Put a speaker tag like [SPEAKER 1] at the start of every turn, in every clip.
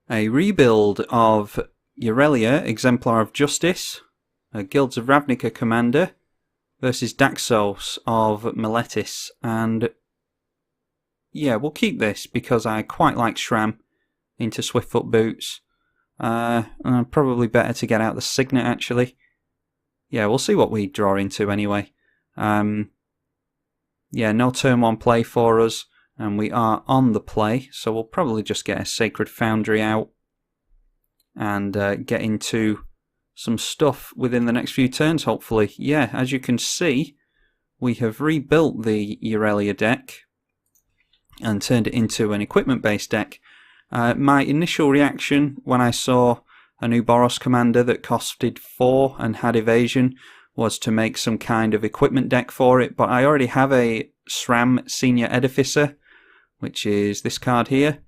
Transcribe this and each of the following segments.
[SPEAKER 1] A rebuild of Aurelia, Exemplar of Justice, a Guilds of Ravnica commander, versus Daxos of Meletis. And yeah, we'll keep this because I quite like Shram into Swiftfoot Boots. Probably better to get out the Signet actually. Yeah, we'll see what we draw into anyway. Yeah, no turn 1 play for us, and we are on the play, so we'll probably just get a Sacred Foundry out and get into some stuff within the next few turns, hopefully. Yeah, as you can see, we have rebuilt the Aurelia deck and turned it into an equipment-based deck. My initial reaction when I saw a new Boros commander that costed 4 and had evasion was to make some kind of equipment deck for it, but I already have a SRAM Senior Edificer, which is this card here.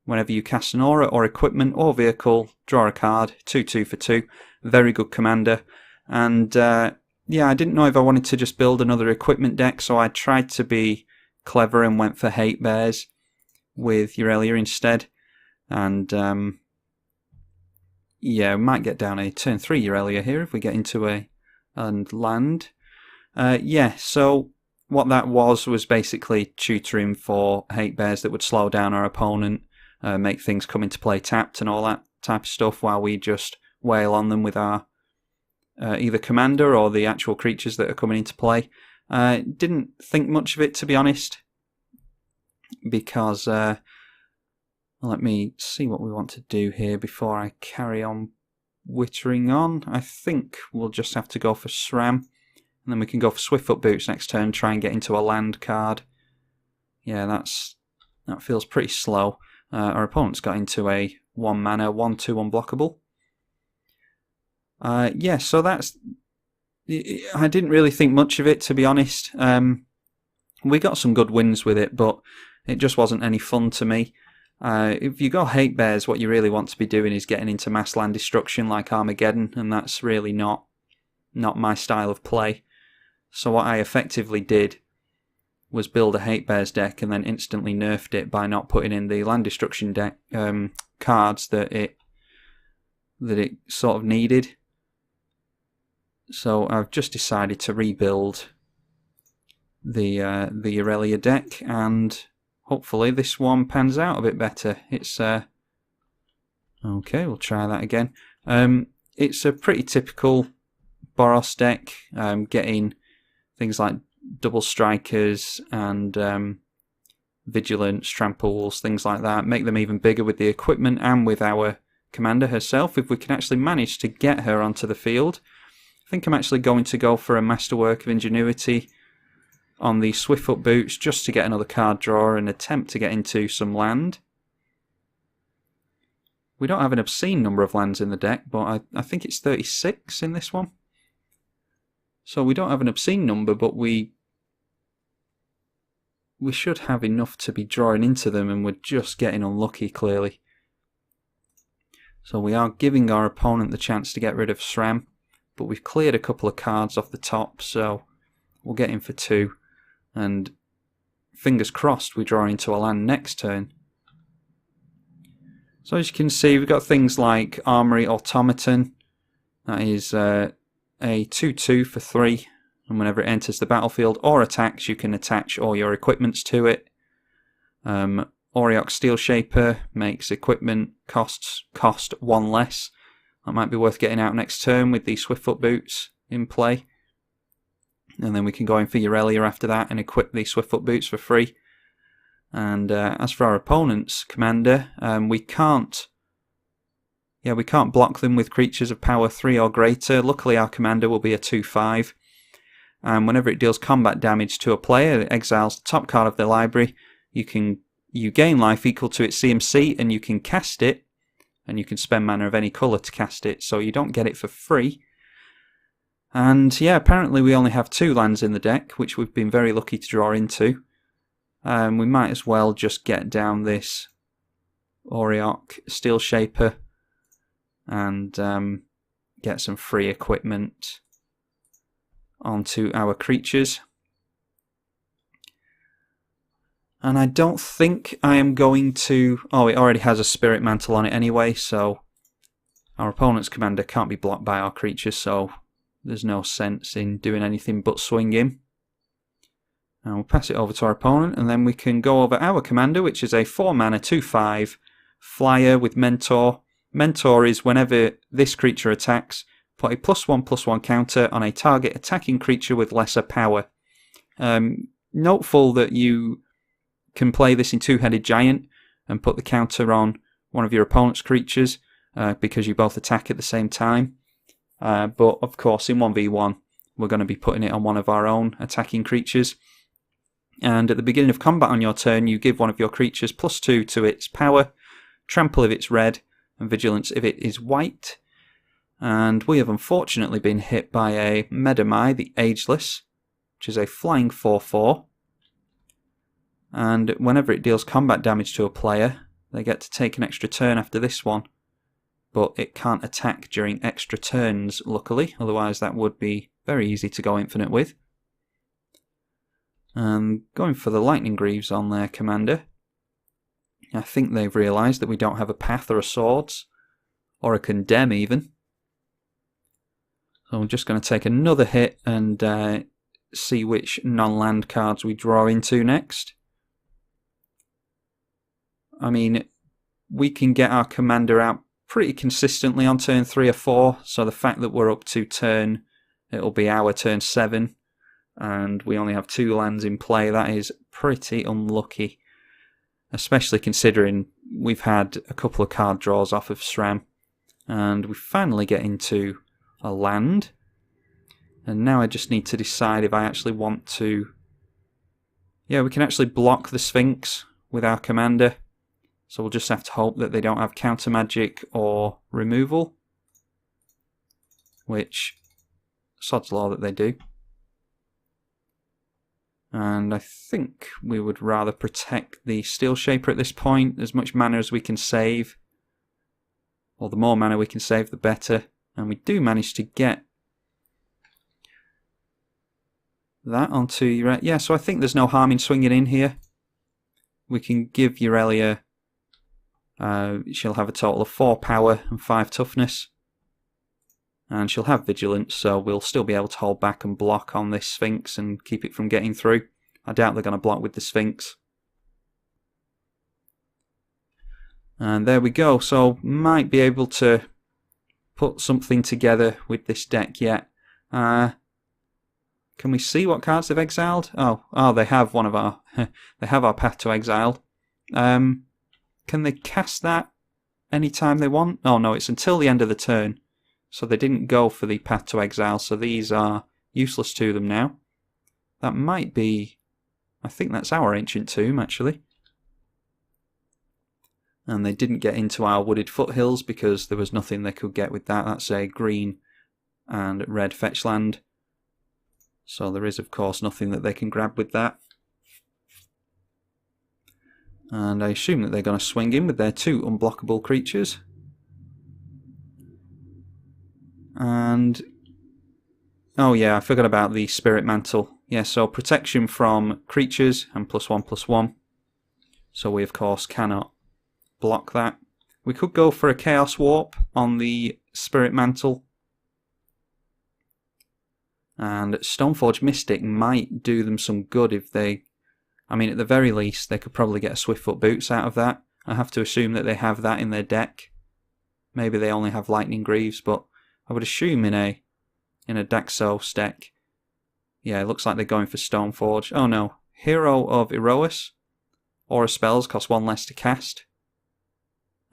[SPEAKER 1] Whenever you cast an aura or equipment or vehicle, draw a card, 2/2 for 2. Very good commander. And yeah, I didn't know if I wanted to just build another equipment deck, so I tried to be clever and went for Hate Bears with Aurelia instead. And yeah, we might get down a turn 3 Aurelia here if we get into a land. Yeah, so what that was basically tutoring for Hate Bears that would slow down our opponent, make things come into play tapped and all that type of stuff while we just wail on them with our either commander or the actual creatures that are coming into play. Didn't think much of it, to be honest, because let me see what we want to do here before I carry on wittering on. I think we'll just have to go for SRAM, and then we can go for Swiftfoot Boots next turn, try and get into a land card. Yeah, that feels pretty slow. Our opponent's got into a 1 mana, 1/2 unblockable. Yeah, so that's... I didn't really think much of it, to be honest. We got some good wins with it, but it just wasn't any fun to me. If you go Hate Bears, what you really want to be doing is getting into mass land destruction like Armageddon, and that's really not my style of play. So what I effectively did was build a Hate Bears deck and then instantly nerfed it by not putting in the land destruction deck cards that it sort of needed. So I've just decided to rebuild the Aurelia deck, and hopefully this one pans out a bit better. It's okay, we'll try that again. It's a pretty typical Boros deck, getting things like double strikers and vigilance, tramples, things like that. Make them even bigger with the equipment and with our commander herself, if we can actually manage to get her onto the field. I think I'm actually going to go for a Masterwork of Ingenuity on the Swiftfoot Boots just to get another card draw and attempt to get into some land. We don't have an obscene number of lands in the deck, but I think it's 36 in this one. So we don't have an obscene number, but we should have enough to be drawing into them, and we're just getting unlucky, clearly. So we are giving our opponent the chance to get rid of SRAM, but we've cleared a couple of cards off the top, so we'll get in for 2. And fingers crossed we draw into a land next turn. So as you can see, we've got things like Armory Automaton. That is a 2/2 for 3, and whenever it enters the battlefield or attacks, you can attach all your equipments to it. Aureoch Steel Shaper makes equipment cost 1 less. That might be worth getting out next turn with the Swiftfoot Boots in play. And then we can go in for Aurelia after that and equip the Swiftfoot Boots for free. And as for our opponent's commander, we can't block them with creatures of power 3 or greater. Luckily our commander will be a 2/5. And whenever it deals combat damage to a player, it exiles the top card of their library. You gain life equal to its CMC, and you can cast it, and you can spend mana of any colour to cast it, so you don't get it for free. And yeah, apparently we only have 2 lands in the deck, which we've been very lucky to draw into. We might as well just get down this Aureoch Steel Shaper and get some free equipment onto our creatures. And I don't think I am going to... Oh, it already has a Spirit Mantle on it anyway, so our opponent's commander can't be blocked by our creatures, so there's no sense in doing anything but swing him. And we'll pass it over to our opponent, and then we can go over our commander, which is a 4-mana 2/5 flyer with Mentor. Mentor is whenever this creature attacks, put a +1/+1 counter on a target attacking creature with lesser power. Noteful that you can play this in Two-Headed Giant and put the counter on one of your opponent's creatures because you both attack at the same time. But of course in 1v1 we're going to be putting it on one of our own attacking creatures. And at the beginning of combat on your turn you give one of your creatures +2 to its power, trample if it's red, and vigilance if it is white. And we have unfortunately been hit by a Medamai, the Ageless, which is a flying 4/4. And whenever it deals combat damage to a player, they get to take an extra turn after this one. But it can't attack during extra turns, luckily, otherwise that would be very easy to go infinite with. And going for the Lightning Greaves on their commander. I think they've realised that we don't have a Path or a Swords, or a Condemn even. So I'm just going to take another hit and see which non-land cards we draw into next. I mean, we can get our commander out pretty consistently on turn 3 or 4, so the fact that we're up to turn, it'll be our turn 7, and we only have 2 lands in play, that is pretty unlucky. Especially considering we've had a couple of card draws off of SRAM, and we finally get into a land. And now I just need to decide if I actually want to... Yeah, we can actually block the Sphinx with our commander. So we'll just have to hope that they don't have counter magic or removal. Which, sod's law that they do. And I think we would rather protect the Steel Shaper at this point. As much mana as we can save, or the more mana we can save, the better. And we do manage to get that onto Aurelia. Yeah, so I think there's no harm in swinging in here. We can give Aurelia... she'll have a total of 4 power and 5 toughness. And she'll have vigilance, so we'll still be able to hold back and block on this Sphinx and keep it from getting through. I doubt they're going to block with the Sphinx. And there we go. So might be able to put something together with this deck yet. Can we see what cards they've exiled? Oh, they have one of our. They have our Path to Exile. Can they cast that anytime they want? Oh no, it's until the end of the turn. So they didn't go for the Path to Exile, so these are useless to them now. That might be... I think that's our Ancient Tomb, actually. And they didn't get into our Wooded Foothills because there was nothing they could get with that. That's a green and red fetch land. So there is, of course, nothing that they can grab with that. And I assume that they're going to swing in with their 2 unblockable creatures. And... oh yeah, I forgot about the Spirit Mantle. Yeah, so protection from creatures and +1/+1. So we, of course, cannot block that. We could go for a Chaos Warp on the Spirit Mantle. And Stoneforge Mystic might do them some good if they... I mean, at the very least, they could probably get a Swiftfoot Boots out of that. I have to assume that they have that in their deck. Maybe they only have Lightning Greaves, but I would assume in a Daxos deck. Yeah, it looks like they're going for Stoneforge. Oh no, Hero of Erois. Aura spells cost 1 less to cast.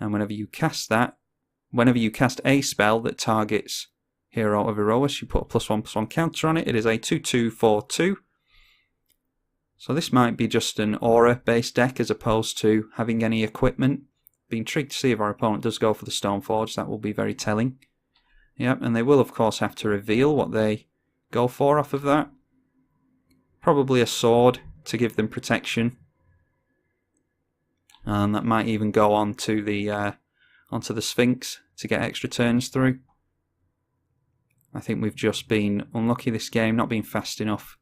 [SPEAKER 1] And whenever you cast a spell that targets Hero of Erois, you put a +1/+1 counter on it. It is a 2/2/4/2. So this might be just an aura-based deck as opposed to having any equipment. Be intrigued to see if our opponent does go for the Stoneforge. That will be very telling. Yep, and they will of course have to reveal what they go for off of that. Probably a sword to give them protection. And that might even go on to the onto the Sphinx to get extra turns through. I think we've just been unlucky this game, not being fast enough.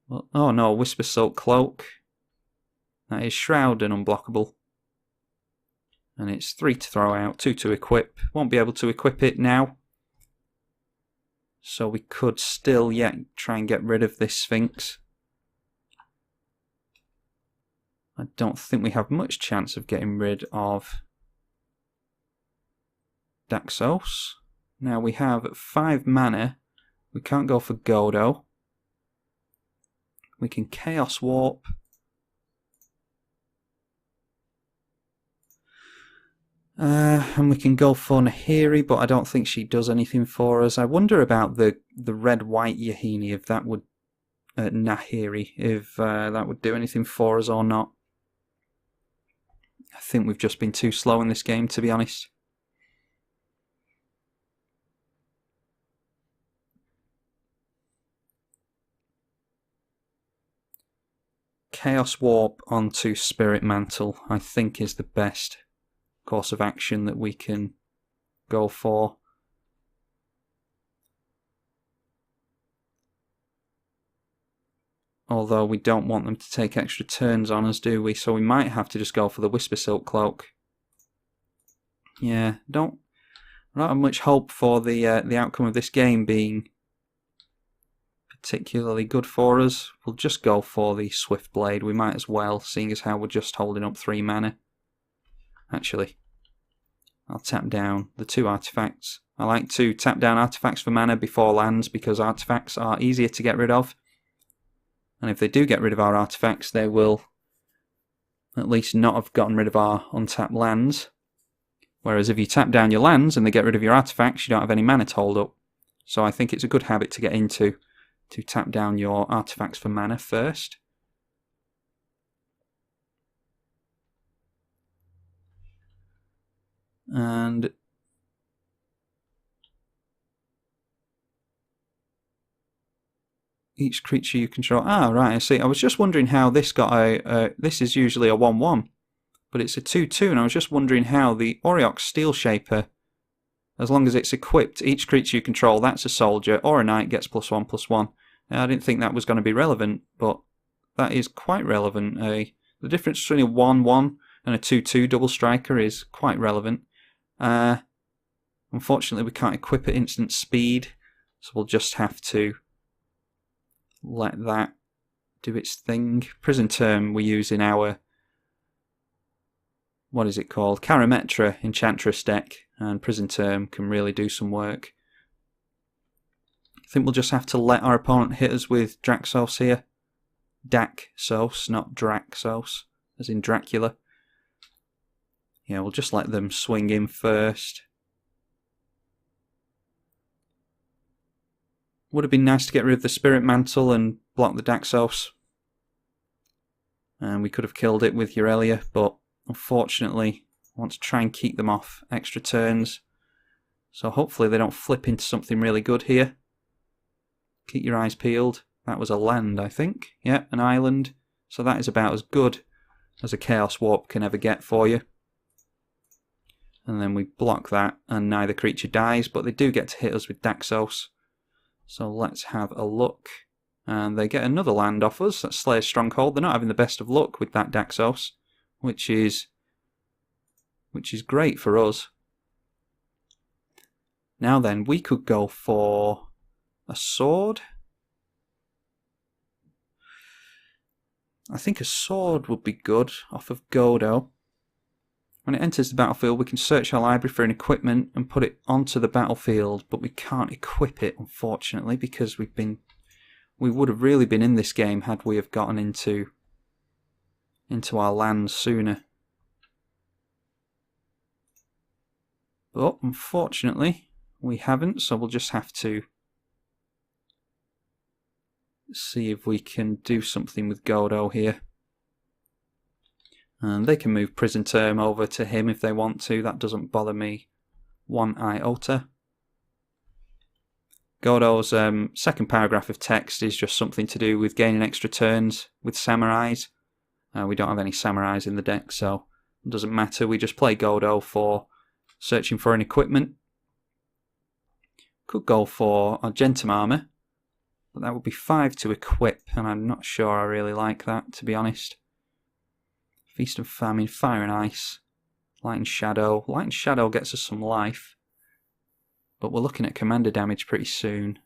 [SPEAKER 1] Well, oh no, Whisper Silk Cloak. That is Shroud and unblockable. And it's 3 to throw out, 2 to equip. Won't be able to equip it now. So we could still, try and get rid of this Sphinx. I don't think we have much chance of getting rid of Daxos. Now we have 5 mana. We can't go for Godo. We can Chaos Warp. And we can go for Nahiri, but I don't think she does anything for us. I wonder about the red-white Yahini, if that would... Nahiri, if that would do anything for us or not. I think we've just been too slow in this game, to be honest. Chaos Warp onto Spirit Mantle, I think, is the best course of action that we can go for. Although we don't want them to take extra turns on us, do we? So we might have to just go for the Whisper Silk Cloak. Yeah, I don't have much hope for the outcome of this game being particularly good for us. We'll just go for the Swift Blade. We might as well, seeing as how we're just holding up 3 mana. Actually, I'll tap down the 2 artifacts. I like to tap down artifacts for mana before lands because artifacts are easier to get rid of. And if they do get rid of our artifacts, they will at least not have gotten rid of our untapped lands. Whereas if you tap down your lands and they get rid of your artifacts, you don't have any mana to hold up. So I think it's a good habit to get into, to tap down your artifacts for mana first. And each creature you control... Ah, right, I see. I was just wondering how this got a... this is usually a 1-1, but it's a 2-2, and I was just wondering how the Aureox Steel Shaper, as long as it's equipped, each creature you control, that's a soldier, or a knight, gets +1/+1. I didn't think that was going to be relevant, but that is quite relevant. The difference between a 1-1 and a 2-2 double striker is quite relevant. Unfortunately, we can't equip at instant speed, so we'll just have to let that do its thing. Prison Term we use in our, what is it called? Karametra Enchantress deck, and Prison Term can really do some work. I think we'll just have to let our opponent hit us with Daxos here. Daxos, not Draxos, as in Dracula. Yeah, we'll just let them swing in first. Would have been nice to get rid of the Spirit Mantle and block the Daxos. And we could have killed it with Aurelia, but unfortunately I want to try and keep them off extra turns. So hopefully they don't flip into something really good here. Keep your eyes peeled. That was a land, I think. Yeah, an island. So that is about as good as a Chaos Warp can ever get for you. And then we block that, and neither creature dies, but they do get to hit us with Daxos. So let's have a look. And they get another land off us. That's Slayer's Stronghold. They're not having the best of luck with that Daxos, which is great for us. Now then, we could go for a sword. I think a sword would be good off of Godo. When it enters the battlefield, we can search our library for an equipment and put it onto the battlefield, but we can't equip it, unfortunately, because we would have really been in this game had we have gotten into our lands sooner. But unfortunately, we haven't, so we'll just have to see if we can do something with Godo here. And they can move Prison Term over to him if they want to. That doesn't bother me one iota. Godo's second paragraph of text is just something to do with gaining extra turns with samurais. We don't have any samurais in the deck, so it doesn't matter. We just play Godo for searching for an equipment. Could go for Argentum Armour, but that would be 5 to equip, and I'm not sure I really like that, to be honest. Feast and Famine, Fire and Ice, Light and Shadow. Light and Shadow gets us some life, but we're looking at commander damage pretty soon.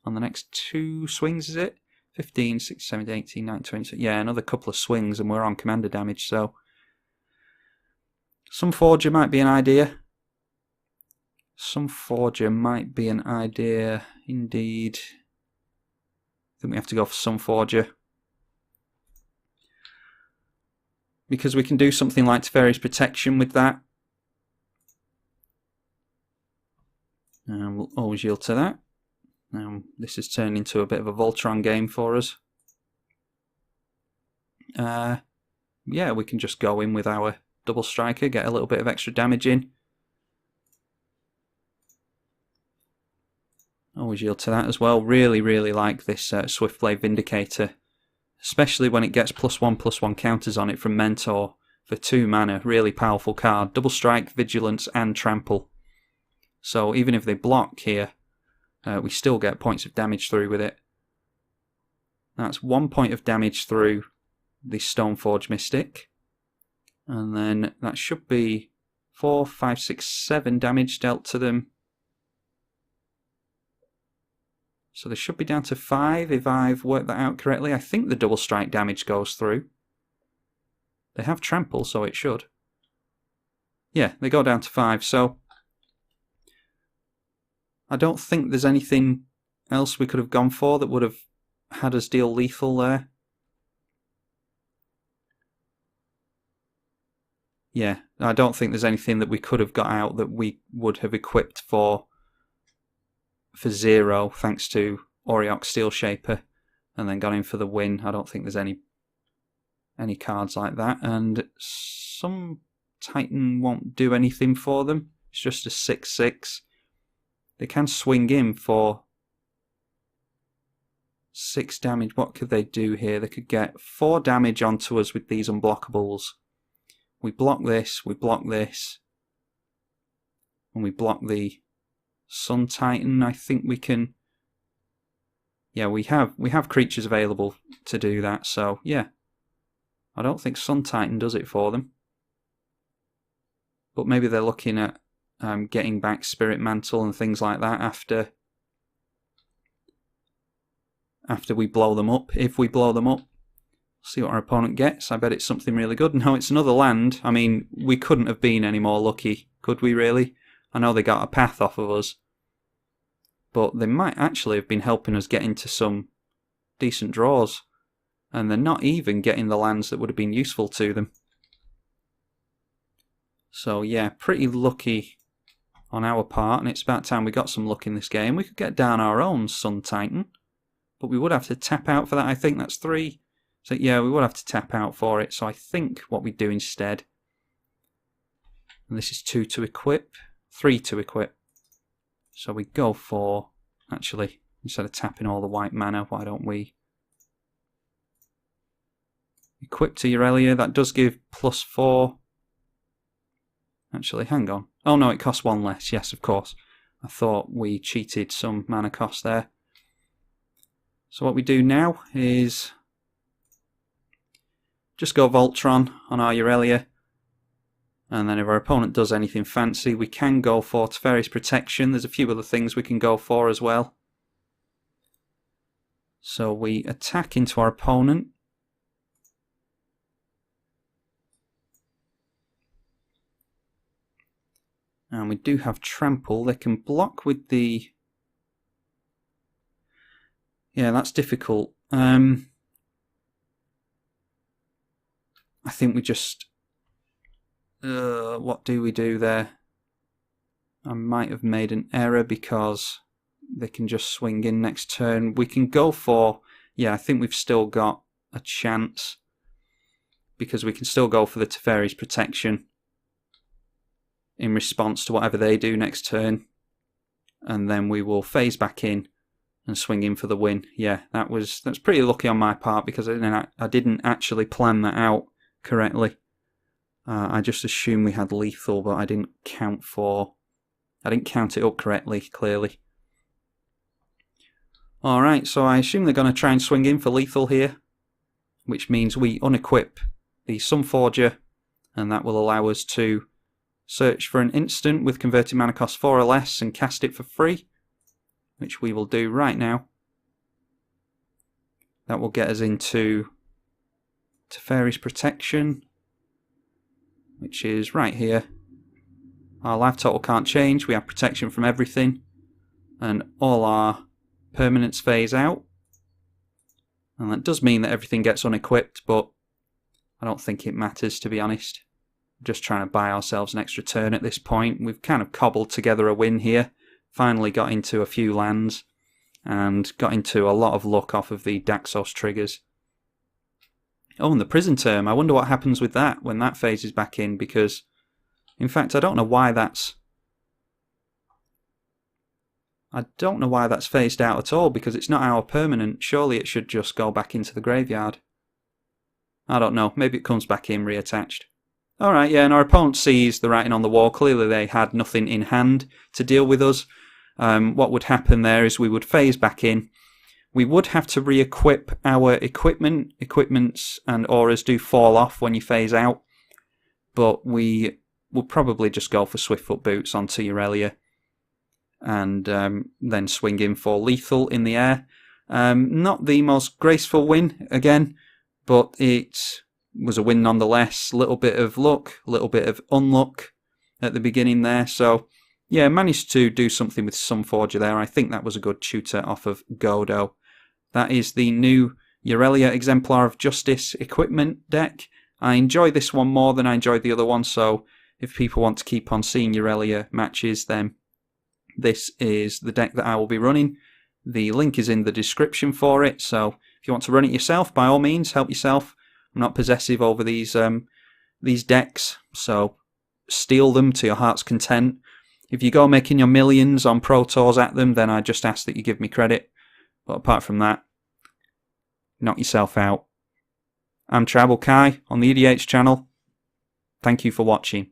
[SPEAKER 1] On the next 2 swings, is it? 15, 16, 17, 18, 19, 20. Yeah, another couple of swings and we're on commander damage, so some Forger might be an idea. Some Forger might be an idea indeed. I think we have to go for some Forger. Because we can do something like Teferi's Protection with that. And we'll always yield to that. Now this has turned into a bit of a Voltron game for us. Yeah, we can just go in with our double striker, get a little bit of extra damage in. Always yield to that as well. Really, really like this Swiftblade Vindicator. Especially when it gets +1/+1 counters on it from Mentor for 2 mana. Really powerful card. Double strike, vigilance and trample. So even if they block here, we still get points of damage through with it. That's 1 point of damage through the Stoneforge Mystic. And then that should be 4, 5, 6, 7 damage dealt to them. So they should be down to 5 if I've worked that out correctly. I think the double strike damage goes through. They have trample, so it should. Yeah, they go down to 5, so I don't think there's anything else we could have gone for that would have had us deal lethal there. Yeah, I don't think there's anything that we could have got out that we would have equipped for 0 thanks to Auriok Steel Shaper and then got in for the win. I don't think there's any cards like that, and some Titan won't do anything for them. It's just a 6/6. They can swing in for 6 damage. What could they do here? They could get 4 damage onto us with these unblockables. We block this, and we block the Sun Titan. I think we can. Yeah, we have creatures available to do that. So yeah, I don't think Sun Titan does it for them. But maybe they're looking at getting back Spirit Mantle and things like that after we blow them up. If we blow them up, see what our opponent gets. I bet it's something really good. No, it's another land. I mean, we couldn't have been any more lucky, could we really? I know they got a path off of us, but they might actually have been helping us get into some decent draws, and they're not even getting the lands that would have been useful to them. So yeah, pretty lucky on our part, and it's about time we got some luck in this game. We could get down our own Sun Titan, but we would have to tap out for that. I think that's 3. So yeah, we would have to tap out for it. So I think what we do instead, and this is 2 to equip, 3 to equip. So we go for, actually, instead of tapping all the white mana, why don't we equip to Aurelia? That does give +4. Actually, hang on. Oh no, it costs 1 less. Yes, of course. I thought we cheated some mana cost there. So what we do now is just go Voltron on our Aurelia. And then if our opponent does anything fancy, we can go for Teferi's Protection. There's a few other things we can go for as well. So we attack into our opponent. And we do have Trample. They can block with the... Yeah, that's difficult. I think we just... what do we do there? I might have made an error because they can just swing in next turn. We can go for... Yeah, I think we've still got a chance because we can still go for the Teferi's Protection in response to whatever they do next turn, and then we will phase back in and swing in for the win. Yeah, that's pretty lucky on my part because I didn't actually plan that out correctly. I just assumed we had lethal, but I didn't count it up correctly, clearly. Alright, so I assume they're going to try and swing in for lethal here, which means we unequip the Sunforger, and that will allow us to search for an instant with converted mana cost 4 or less and cast it for free, which we will do right now. That will get us into Teferi's Protection, which is right here. Our life total can't change, we have protection from everything, and all our permanents phase out. And that does mean that everything gets unequipped, but I don't think it matters, to be honest. Just trying to buy ourselves an extra turn at this point. We've kind of cobbled together a win here. Finally got into a few lands and got into a lot of luck off of the Daxos triggers. Oh, and the prison term. I wonder what happens with that when that phases back in, because in fact I don't know why that's phased out at all, because it's not our permanent. Surely it should just go back into the graveyard. I don't know, maybe it comes back in reattached. Alright, yeah, and our opponent sees the writing on the wall. Clearly they had nothing in hand to deal with us. What would happen there is we would phase back in. We would have to re-equip our equipment. Equipments and auras do fall off when you phase out. But we will probably just go for Swiftfoot Boots onto Aurelia. And then swing in for lethal in the air. Not the most graceful win, again, but it was a win nonetheless. A little bit of luck, a little bit of unluck at the beginning there. So, yeah, managed to do something with Sunforger there. I think that was a good tutor off of Godo. That is the new Aurelia Exemplar of Justice equipment deck. I enjoy this one more than I enjoyed the other one, so if people want to keep on seeing Aurelia matches, then this is the deck that I will be running. The link is in the description for it, so if you want to run it yourself, by all means, help yourself. I'm not possessive over these decks, so steal them to your heart's content. If you go making your millions on Pro Tours at them, then I just ask that you give me credit. But apart from that, knock yourself out. I'm tribalkai on the EDH channel. Thank you for watching.